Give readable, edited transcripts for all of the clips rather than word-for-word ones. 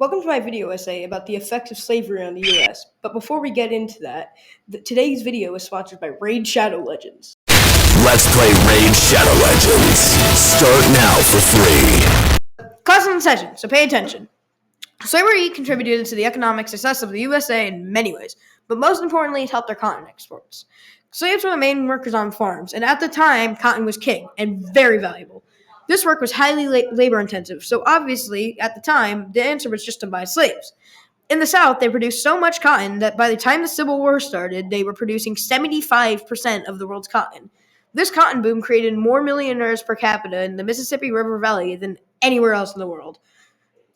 Welcome to my video essay about the effects of slavery on the US. But before we get into that, today's video is sponsored by Raid Shadow Legends. Let's play Raid Shadow Legends. Start now for free. Class is in session, so pay attention. Slavery contributed to the economic success of the USA in many ways, but most importantly, it helped their cotton exports. Slaves were the main workers on farms, and at the time, cotton was king and very valuable. This work was highly labor-intensive, so obviously, at the time, the answer was just to buy slaves. In the South, they produced so much cotton that by the time the Civil War started, they were producing 75% of the world's cotton. This cotton boom created more millionaires per capita in the Mississippi River Valley than anywhere else in the world.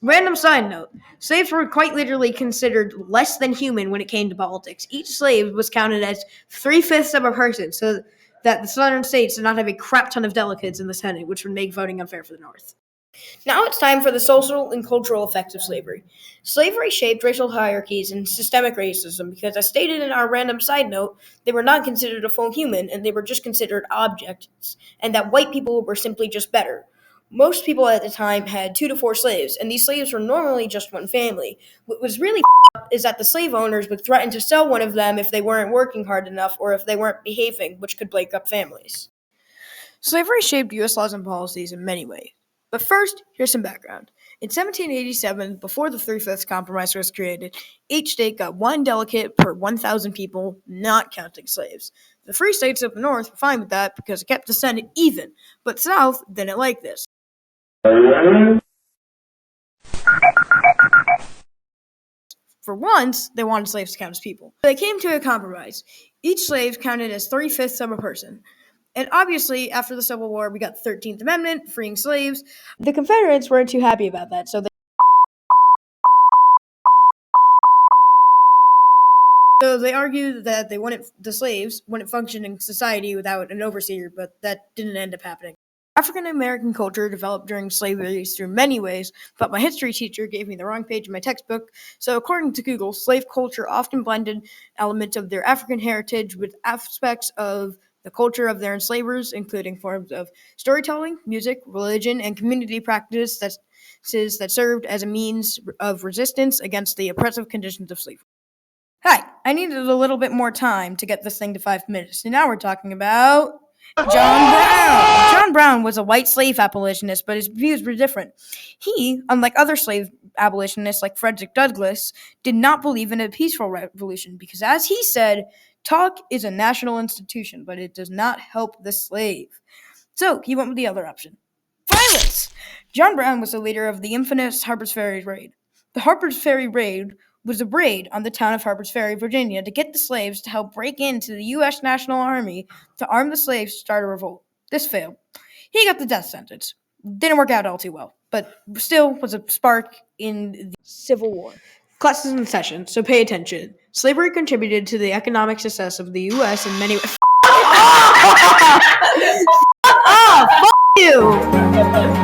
Random side note, slaves were quite literally considered less than human when it came to politics. Each slave was counted as 3/5 of a person, so that the southern states did not have a crap ton of delegates in the Senate, which would make voting unfair for the North. Now it's time for the social and cultural effects of slavery. Slavery shaped racial hierarchies and systemic racism because, as stated in our random side note, they were not considered a full human and they were just considered objects, and that white people were simply just better. Most people at the time had 2 to 4 slaves, and these slaves were normally just one family. What was really up is that the slave owners would threaten to sell one of them if they weren't working hard enough or if they weren't behaving, which could break up families. Slavery shaped U.S. laws and policies in many ways. But first, here's some background. In 1787, before the Three-Fifths Compromise was created, each state got 1 delegate per 1,000 people, not counting slaves. The free states of the North were fine with that because it kept the Senate even, but the South didn't like this. For once, they wanted slaves to count as people. They came to a compromise. Each slave counted as 3/5 of a person. And obviously, after the Civil War, we got the 13th Amendment, freeing slaves. The Confederates weren't too happy about that, so they argued that the slaves wouldn't function in society without an overseer, but that didn't end up happening. African American culture developed during slavery through many ways, but my history teacher gave me the wrong page in my textbook. So according to Google, slave culture often blended elements of their African heritage with aspects of the culture of their enslavers, including forms of storytelling, music, religion, and community practices that served as a means of resistance against the oppressive conditions of slavery. Hi, I needed a little bit more time to get this thing to 5 minutes, and now we're talking about John Brown. John Brown was a white slave abolitionist, but his views were different. He, unlike other slave abolitionists like Frederick Douglass, did not believe in a peaceful revolution because, as he said, talk is a national institution, but it does not help the slave. So he went with the other option. Violence! John Brown was the leader of the infamous Harper's Ferry Raid. The Harper's Ferry Raid was a raid on the town of Harper's Ferry, Virginia, to get the slaves to help break into the U.S. National Army to arm the slaves to start a revolt. This failed. He got the death sentence. Didn't work out all too well, but still was a spark in the Civil War. Class is in session, so pay attention. Slavery contributed to the economic success of the U.S. in many ways. Fuck you!